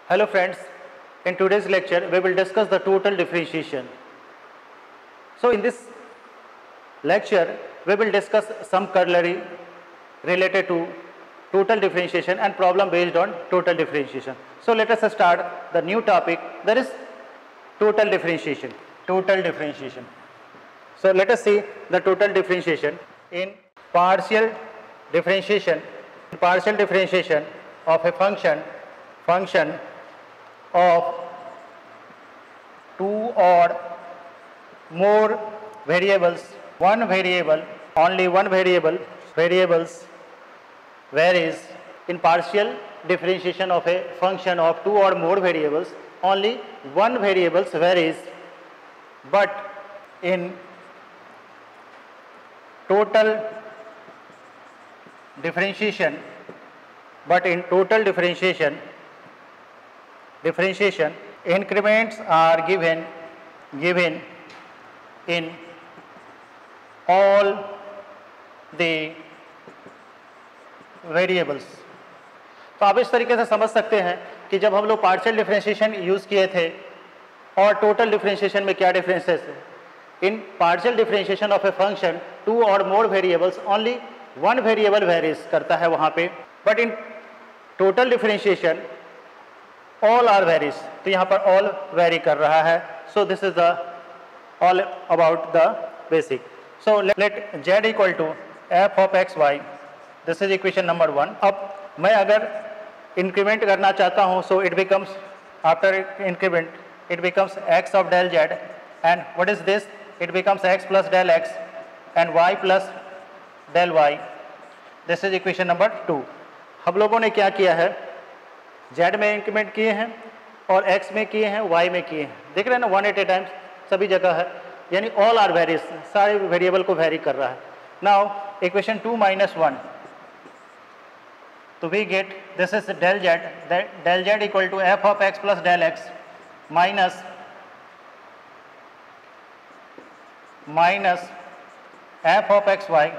Hello friends, in today's lecture we will discuss the total differentiation. So in this lecture we will discuss some corollary related to total differentiation and problem based on total differentiation. So let us start the new topic, that is total differentiation. Total differentiation. So let us see the total differentiation in partial differentiation. Partial differentiation of a function of two or more variables, one variable, only one variables varies. In partial differentiation of a function of two or more variables, only one variables varies, but in total differentiation, increments are given in all the variables. तो आप इस तरीके से समझ सकते हैं कि जब हम लोग पार्शियल डिफरेंशिएशन यूज किए थे और टोटल डिफरेंशिएशन में क्या डिफरेंसेस है. In partial differentiation of a function two और more variables only one variable varies करता है वहां पे, but in total differentiation all are varies. तो यहाँ पर ऑल वेरी कर रहा है. So this is the all about the basic. So let z equal to F of x Y. This is equation number 1. अब मैं अगर इंक्रीमेंट करना चाहता हूँ, so it becomes after increment it becomes x of del z, and what is this? It becomes x plus del x and y plus del y. This is equation number 2. हम लोगों ने क्या किया है, z में increment किए हैं और x में किए हैं, y में किए हैं. देख रहे हैं ना, 180 टाइम्स सभी जगह है, यानी ऑल आर वेरीज, सारे वेरिएबल को वेरी कर रहा है. Now equation 2 - 1. तो we get this is del z equal to f of x plus del x minus f of x y.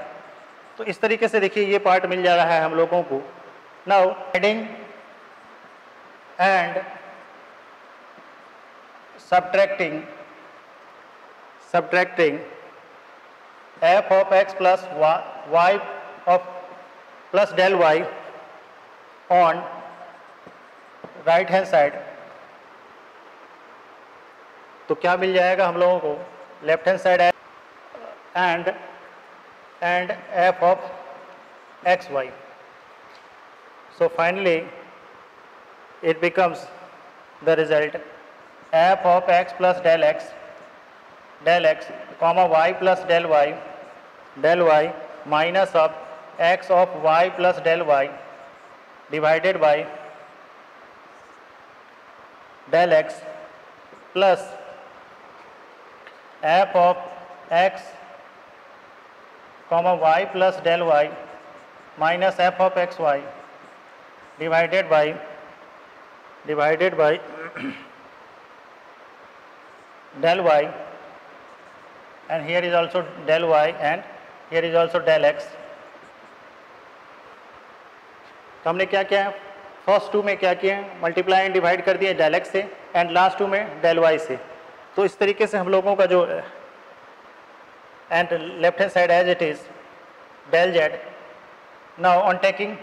तो इस तरीके से देखिए ये पार्ट मिल जा रहा है हम लोगों को. Now adding and subtracting f of x plus y of plus del y on right hand side. तो क्या मिल जाएगा हम लोगों को, left hand side and f of x y. So finally it becomes the result f of x plus del x comma y plus del y minus of x of y plus del y divided by del x plus f of x comma y plus del y minus f of x y divided by del y, and here is also del y and here is also del x. तो हमने क्या किया है, first to में क्या किया है, multiply and divide कर दिए del x से एंड लास्ट टू में del y से. तो इस तरीके से हम लोगों का जो and left hand side as it is del z. Now on taking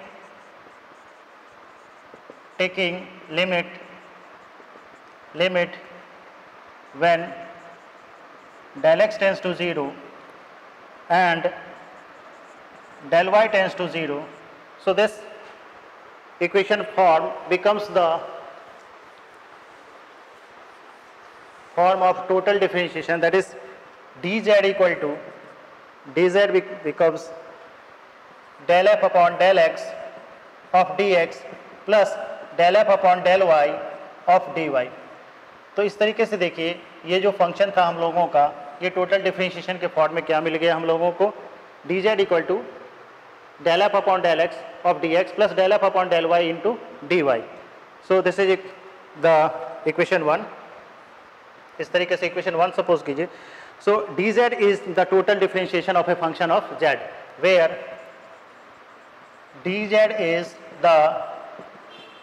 limit when del x tends to 0 and del y tends to 0. So this equation form becomes the form of total differentiation, that is dz equal to becomes del f upon del x of dx plus del f upon del y of dy. तो इस तरीके से देखिए ये जो function था हम लोगों का, ये टोटल डिफरेंशिएशन के फॉर्म में क्या मिल गया हम लोगों को, dz equal to del f upon del x of dx plus del f upon del y into dy. So this is the equation 1. इस तरीके से इक्वेशन 1 सपोज कीजिए. So dz is the total differentiation of a function of z, where dz is the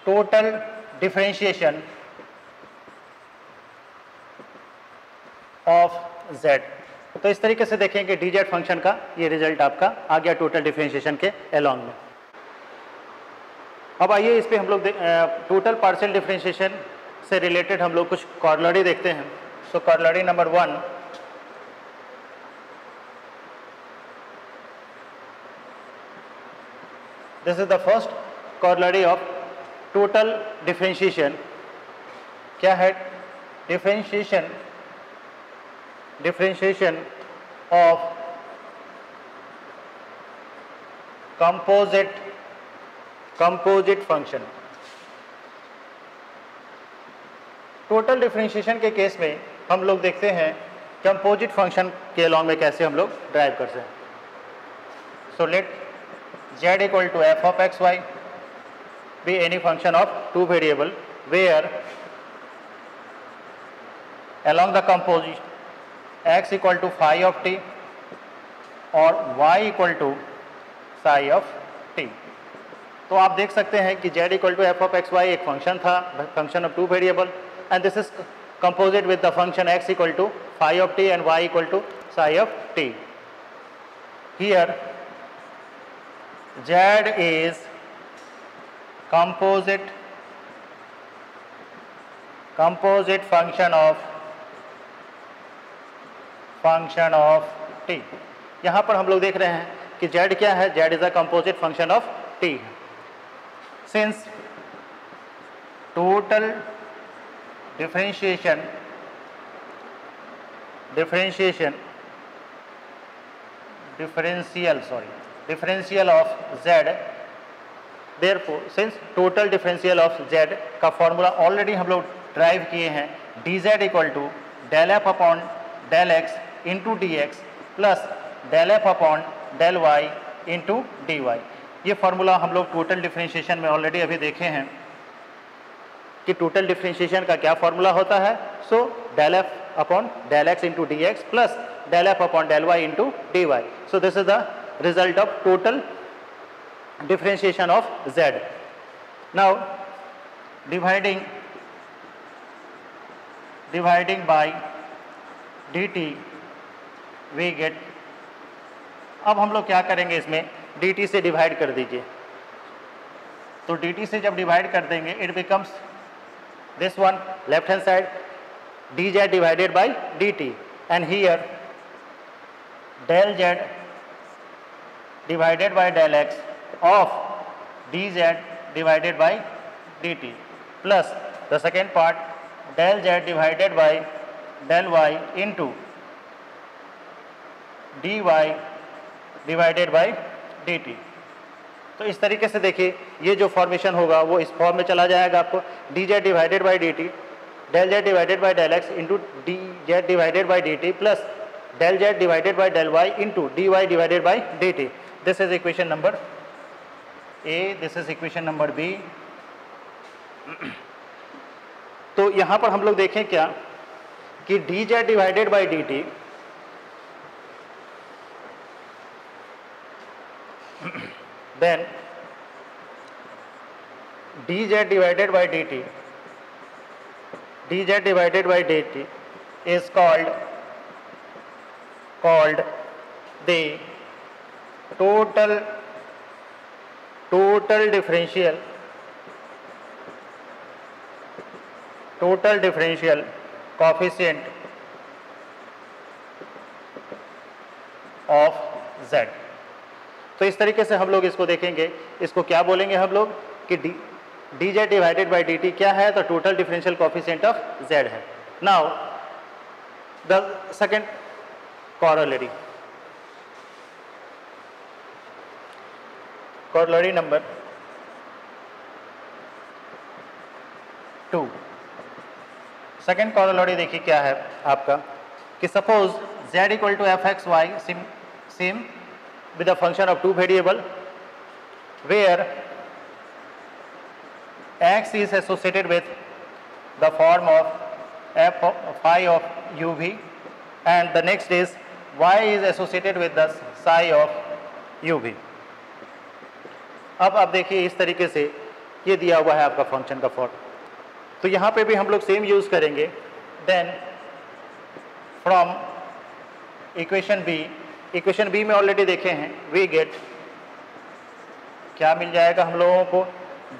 total differentiation of z। तो इस तरीके से देखें कि dz फंक्शन का ये रिजल्ट आपका आ गया टोटल डिफरेंशिएशन के अलोंग में। अब आइए इस पे हम लोग टोटल पार्शियल डिफरेंशिएशन से रिलेटेड हम लोग कुछ कॉरोलरी देखते हैं। So corollary number 1, this is the first corollary of total differentiation. क्या है? Differentiation of composite function. Total differentiation के केस में हम लोग देखते हैं कंपोजिट फंक्शन के अलॉन्ग में कैसे हम लोग ड्राइव करते हैं। So let z equal to f of x y be any function of two variable where along the composite x equal to phi of t और y equal to psi of t। तो आप देख सकते हैं कि z equal to f of x y एक function था, function of two variable, and this is composite with the function x equal to phi of t and y equal to psi of t. Here z is composite function of t। यहाँ पर हम लोग देख रहे हैं कि z क्या है? z is a composite function of t। Since total differential of z, therefore since total differential of z का फॉर्मूला ऑलरेडी हम लोग ड्राइव किए हैं, dz equal to del f upon del x into d x plus del f upon del y into d y. ये formula हम लोग total differentiation में already अभी देखे हैं कि टोटल डिफरेंशिएशन का क्या फार्मूला होता है। सो del f upon del x into d x plus del f upon del y into d y. So this is the result of total differentiation of z. Now dividing by dt we get, अब हम लोग क्या करेंगे, इसमें dt से divide कर दीजिए। तो dt से जब डिवाइड कर देंगे it becomes this one left hand side dz divided by dt and here del z divided by del x of dz divided by dt plus the second part del z divided by del y into dy divided by dt। तो इस तरीके से देखिए ये जो formation होगा वो इस फॉर्म में चला जाएगा आपको, dz divided by dt del z divided by del x into dz divided by dt plus del z divided by del y into dy divided by dt। This is equation number A, this is equation number B। तो यहां पर हम लोग देखें क्या कि dz divided by dt then dz divided by dt is called the total differential coefficient of z। तो इस तरीके से हम लोग इसको देखेंगे, इसको क्या बोलेंगे हम लोग कि dz डिवाइडेड बाई dt क्या है? तो total differential coefficient of z है। Now the second corollary number 2। Second corollary देखिए क्या है आपका कि suppose z equal to f x y same with a function of two variable where x is associated with the form of f phi of uv and the next is y is associated with the psi of uv। अब आप देखिए इस तरीके से ये दिया हुआ है आपका फंक्शन का फॉर्म। तो यहाँ पे भी हम लोग सेम यूज़ करेंगे. देन फ्रॉम इक्वेशन बी में ऑलरेडी देखे हैं, वी गेट क्या मिल जाएगा हम लोगों को,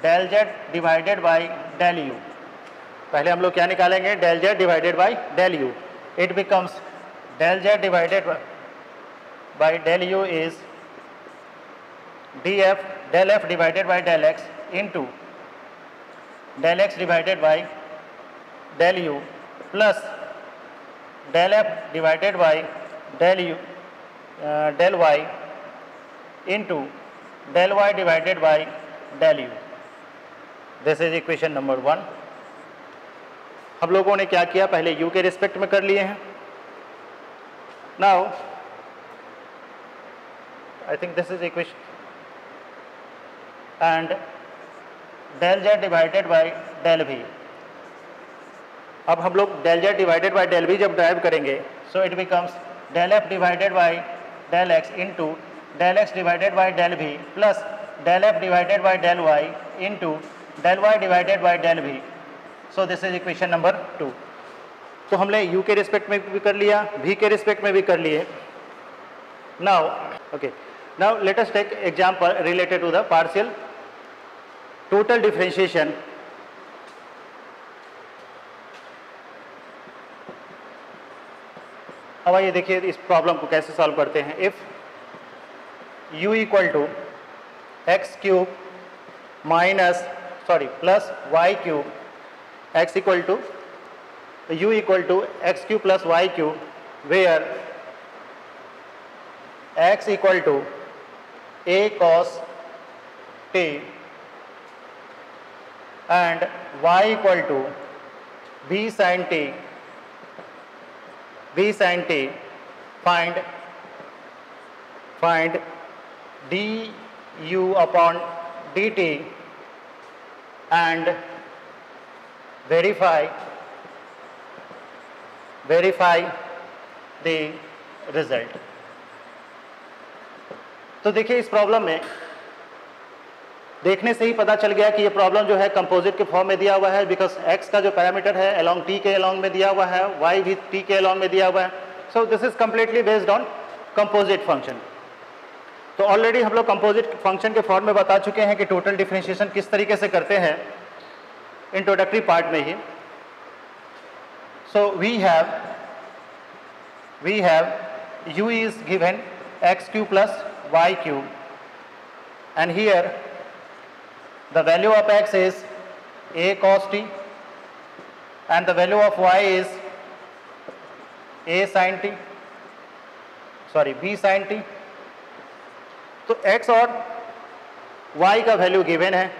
del z divided by del u. पहले हम लोग क्या निकालेंगे, del z divided by del u. It becomes del z divided by del u is del f divided by del x into del x divided by del u plus del f divided by del y into del y divided by del u. This is equation number 1. हम लोगों ने क्या किया, पहले u के respect में कर लिए हैं. Now I think this is equation and del z divided by del v. अब हम लोग del z divided by del v जब ड्राइव करेंगे, so it becomes del f divided by del x into del x divided by del v plus del f divided by del y into del y divided by del v. So this is equation number 2. तो हमने u के respect में भी कर लिया, v के respect में भी कर लिए. Now now let us take example related to the partial total differentiation. अब आइए देखिए इस प्रॉब्लम को कैसे सॉल्व करते हैं. If u equal to x cube minus plus y cube, x equal to u equal to x cube plus y cube, where x equal to a cos t and y equal to b sin t. Find du upon dt and verify the result. तो देखिए इस problem में देखने से ही पता चल गया कि ये प्रॉब्लम जो है कंपोजिट के फॉर्म में दिया हुआ है, बिकॉज x का जो पैरामीटर है अलोंग t के अलोंग में दिया हुआ है, y भी t के अलोंग में दिया हुआ है. So this is completely based on composite function. तो ऑलरेडी हम लोग कंपोजिट फंक्शन के फॉर्म में बता चुके हैं कि टोटल डिफरेंशिएशन किस तरीके से करते हैं इंट्रोडक्टरी पार्ट में ही. So we have u is given x cube plus y cube, and here the value of x is a cos t and the value of y is b sin t. तो x और y का value given है.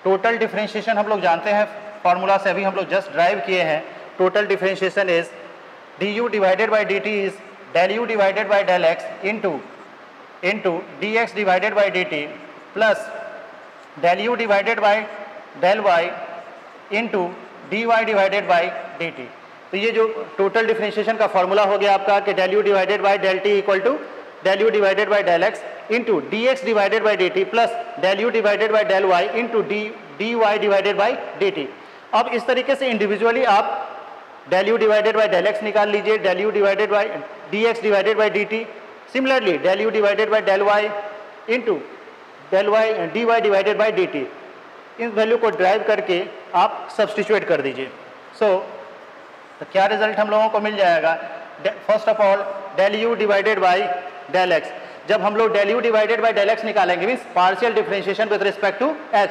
Total differentiation हम लोग जानते हैं formula से, अभी हम लोग जस्ट ड्राइव किए हैं. Total differentiation is du divided by dt is del u divided by del x into dx divided by dt plus del u divided by del y into dy divided by dt. तो ये जो total differentiation का formula हो गया आपका कि del u divided by del t equal to del u divided by del x into dx divided by dt plus del u divided by del y into dy divided by dt. अब इस तरीके से individually आप del u divided by del x निकाल लीजिए, del u divided by dx divided by dt. Similarly del u divided by del y into del y dy divided by dt. In value को drive करके आप substitute कर दीजिए. सो तो क्या result हम लोगों को मिल जाएगा. First of all del u divided by del x. जब हम लोग del u divided by del x निकालेंगे means partial differentiation with respect to x,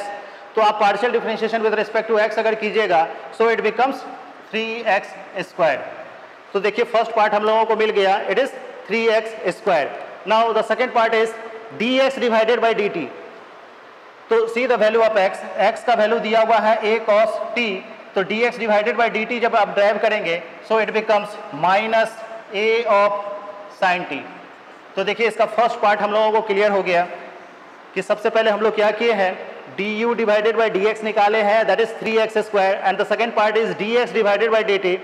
तो आप partial differentiation with respect to x अगर कीजिएगा सो इट बिकम्स 3x स्क्वायर. तो देखिए फर्स्ट पार्ट हम लोगों को मिल गया, it is 3x square. Now the second part is dx divided by dt. तो see the value of x का वैल्यू दिया हुआ है a cos t, तो dx डिवाइडेड बाई dt जब आप ड्राइव करेंगे so it becomes minus a of sin t. तो देखिए इसका फर्स्ट पार्ट हम लोगों को क्लियर हो गया कि सबसे पहले हम लोग क्या किए हैं, du डिवाइडेड बाई dx निकाले हैं, that is 3x square, and the second part is dx divided by dt.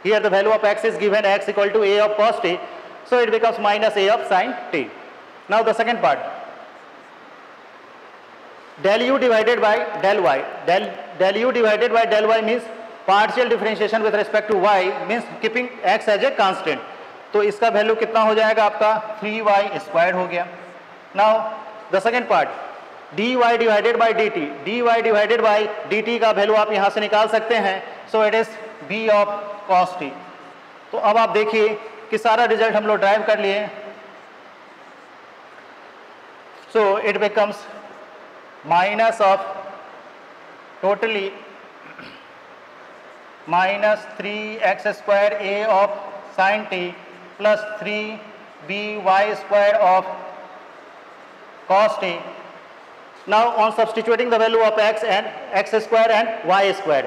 Here the value of x is given x equal to a of cos t, so it becomes minus a of sin t. Now the second part, del u divided by del y. Del u divided by del y means partial differentiation with respect to y means keeping x as a constant, तो इसका value कितना हो जाएगा आपका 3y squared हो गया। Now the second part dy divided by dt, dy divided by dt का value आप यहाँ से निकाल सकते हैं, सो it is b of cos t। तो अब आप देखिए कि सारा रिजल्ट हम लोग ड्राइव कर लिए, सो it becomes minus of totally minus 3x square a of sin t plus 3by square of cos t. Now on substituting the value of x square and y square,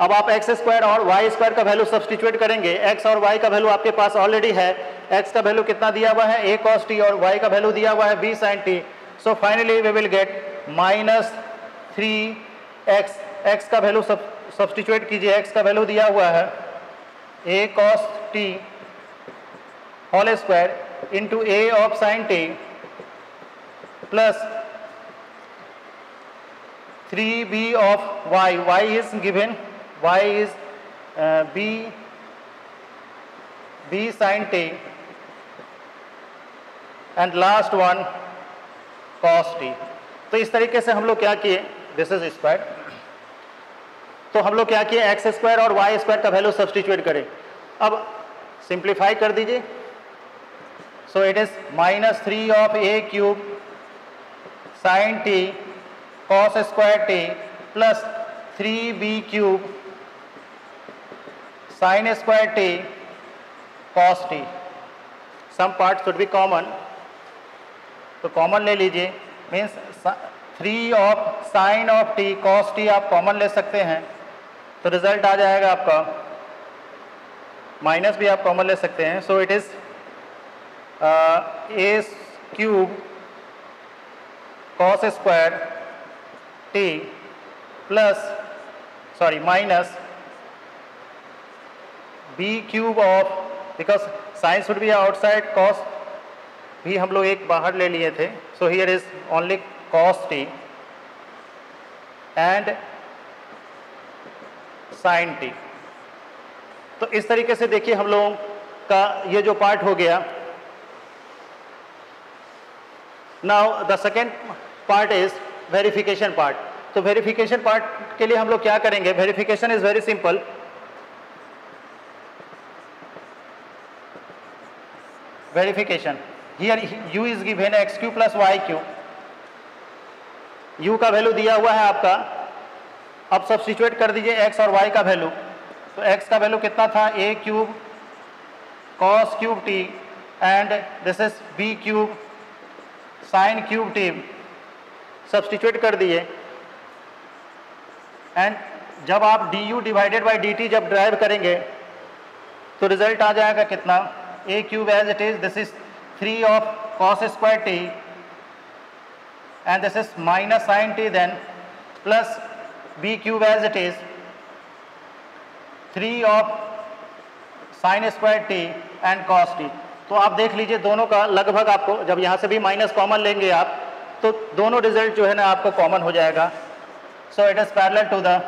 अब आप x square और y square का value substitute करेंगे, x और y का value आपके पास already है, x का वैल्यू कितना दिया हुआ है a cos t और y का वैल्यू दिया हुआ है b sin t, so finally we will get minus 3x, x का वैल्यू सब्सटीट्यूट कीजिए, x का वैल्यू दिया हुआ है a cos t whole square into a of sin t plus 3b of y is given, y is b sin t and last one cos t। तो इस तरीके से हम लोग क्या किए, दिस इज स्क्वायर, तो हम लोग क्या किए एक्स स्क्वायर और वाई स्क्वायर का वैल्यू सब्सटीट्यूट करें। अब सिंप्लीफाई कर दीजिए, so it is minus 3 of a cube sine t cos square t plus 3b cube sine square t cos t। Some part should be common, तो common ले लीजिए, means 3 of sine of t cos t आप common ले सकते हैं, तो result आ जाएगा आपका, माइनस भी आप कॉमन ले सकते हैं, सो it is a cube cos square t plus sorry minus b cube of, because sign should be outside, cos भी हम लोग एक बाहर ले लिए थे, so here is only cos t and sin t। तो इस तरीके से देखिए हम लोगों का ये जो पार्ट हो गया। Now the second part is verification part. तो वेरिफिकेशन पार्ट के लिए हम लोग क्या करेंगे, verification is very simple, verification here u is given x cube plus y cube, u का वैल्यू दिया हुआ है आपका, अब सब्स्टिट्यूट कर दीजिए x और y का वैल्यू, तो x का वैल्यू कितना था a cube cos cube t and this is b cube sine cube t, substitute कर दिए, एंड जब आप du डिवाइडेड बाई dt जब ड्राइव करेंगे तो रिजल्ट आ जाएगा कितना, a cube as it is, this is 3 of cos square t and this is minus sin t then plus b cube as it is 3 of sin square t and cos t। तो आप देख लीजिए दोनों का लगभग आपको, जब यहाँ से भी माइनस कॉमन लेंगे आप तो दोनों रिजल्ट जो है ना आपको कॉमन हो जाएगा, so it is parallel to the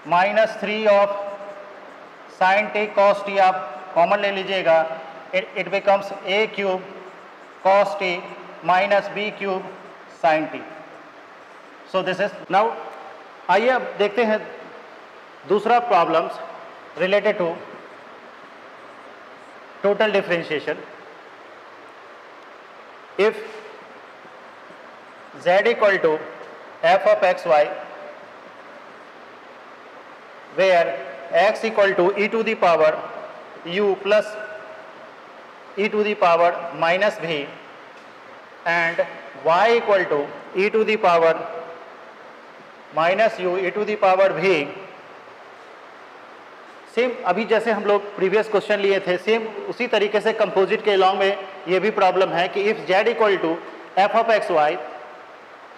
minus 3 of sin t cos t आप कॉमन ले लीजिएगा, it becomes a cube cos t minus b cube sine t। So this is now, आइए अब देखते हैं दूसरा problems related to total differentiation. If z equal to f of x y where x equal to e to the power u plus e to the power minus v and y equal to e to the power minus u e to the power v, same अभी जैसे हम लोग previous question लिए थे same उसी तरीके से composite के अलॉन्ग में ये भी प्रॉब्लम है कि if z equal to f of x y,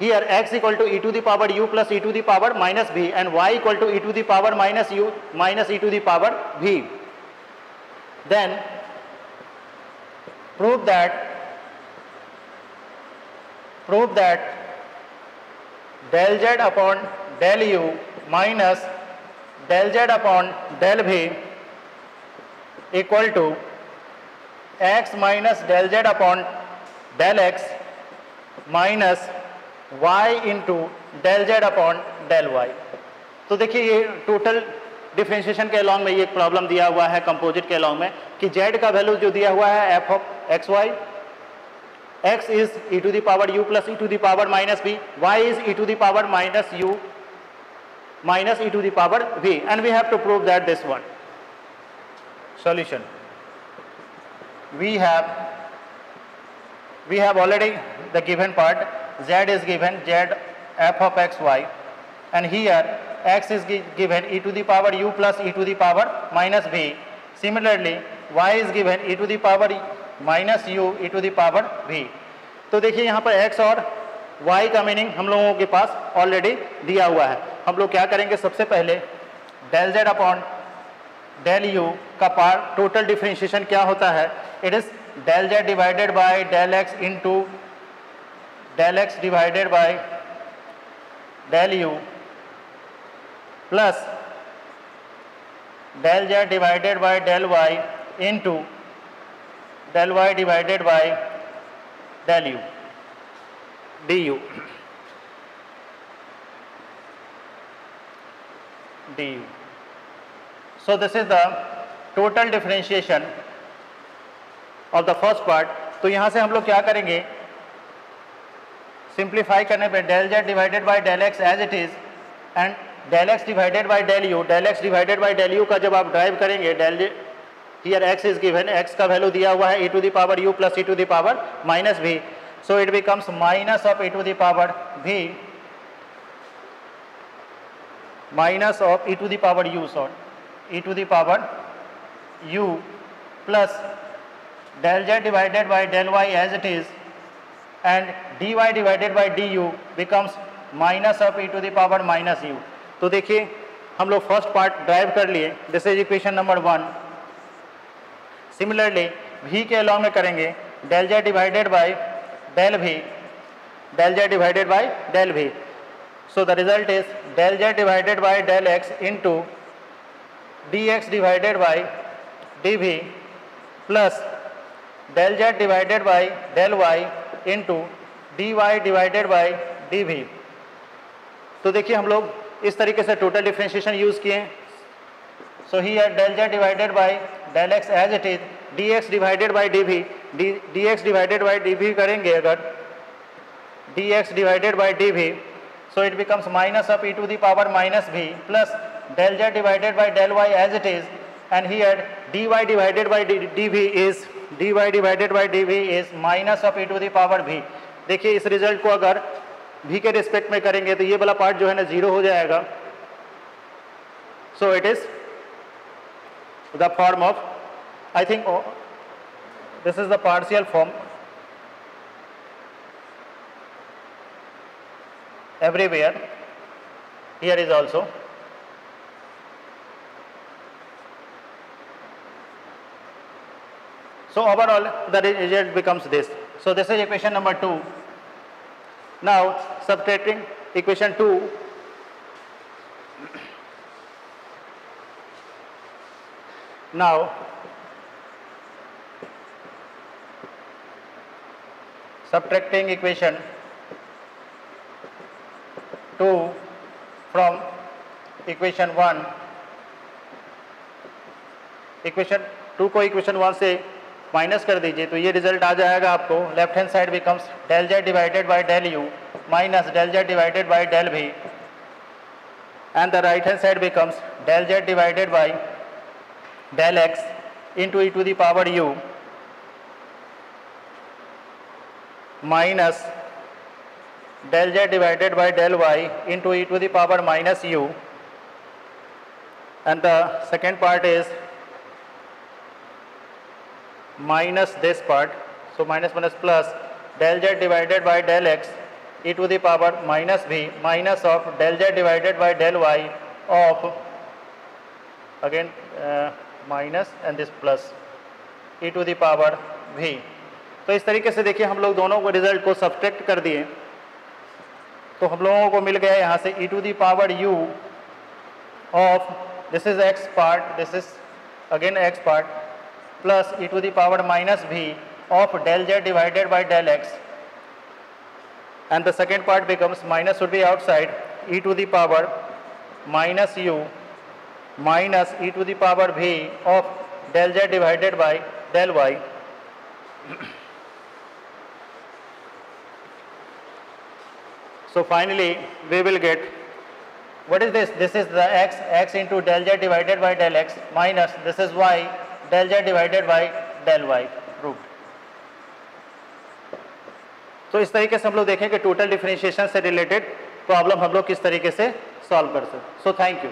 here x equal to e to the power u plus e to the power minus v and y equal to e to the power minus u minus e to the power v, then prove that del z upon del u minus del z upon del v equal to x minus del z upon del x minus y into del z upon del y। तो देखिए ये total differentiation के along में ये एक problem दिया हुआ है कंपोजिट के अलॉन्ग में कि z का वैल्यू जो दिया हुआ है f of x y, x is e to the power u plus e to the power minus v, y is e to the power minus u minus e to the power v, and we have to prove that this one. Solution. We have already the given part, z is given z f of x y, and here x is given e to the power u plus e to the power minus v. Similarly, y is given e to the power minus u e to the power v। तो देखिए यहाँ पर x और y का meaning हम लोगों के पास already दिया हुआ है। हम लोग क्या करेंगे, सबसे पहले del z upon del u का पार्ट टोटल डिफरेंशिएशन क्या होता है, it is del z divided by del x into del x divided by del u plus del z divided by del y into del y divided by del u du du। So this is the total differentiation of the first part। तो यहाँ से हम लोग क्या करेंगे, simplify करने पे del z divided by del x as it is and del x divided by del u, del x divided by del u का जब आप ड्राइव करेंगे, del here x is given, x का वैल्यू दिया हुआ है e to the power u plus e to the power minus v, so it becomes minus of e to the power v minus of e to the power u, sorry, e to the power u plus del z divided by del y as it is and dy divided by du becomes minus of e to the power minus u। तो देखिए हम लोग first part drive कर लिए, this is equation number 1। Similarly v के along में करेंगे del z divided by del v, del z divided by del v, so the result is del z divided by del x into dx divided by dv plus del z divided by del y into dy divided by dv। तो देखिए हम लोग इस तरीके से total differentiation use किए। So here del z divided by del x as it is, dx divided by dv, dx divided by dv करेंगे अगर dx divided by dv, so it becomes minus of e to the power minus v plus del z divided by del y as it is, and here dy divided by dv is minus of e to the power v। देखिए इस result को अगर v के respect में करेंगे तो ये वाला पार्ट जो है ना जीरो हो जाएगा। So it is the form of, I think this is the partial form everywhere, here is also। So overall the result becomes this। So this is equation number 2। Now subtracting equation 2, now subtracting equation 2 from equation 1, equation 2 को equation 1 से minus कर दीजिए तो ये result आ जाएगा आपको, left hand side becomes del z divided by del u minus del z divided by del v, and the right hand side becomes del z divided by del x into e to the power u minus del z divided by del y into e to the power minus u, and the second part is minus this part, so minus minus plus del z divided by del x e to the power minus v minus of del z divided by del y of again minus and this plus e to the power v। तो इस तरीके से देखिए हम लोग दोनों को result को सब्ट्रैक्ट कर दिए तो हम लोगों को मिल गया यहाँ से e to the power u of this is x part, this is again x part, plus e to the power minus v of del z divided by del x, and the second part becomes minus should be outside, e to the power minus u minus e to the power v of del z divided by del y. So finally we will get, what is this? This is the x into del z divided by del x minus this is y del z divided by del y root. तो इस तरीके से हम लोग देखें कि total differentiation से related problem हम लोग किस तरीके से सॉल्व कर सकते. So thank you.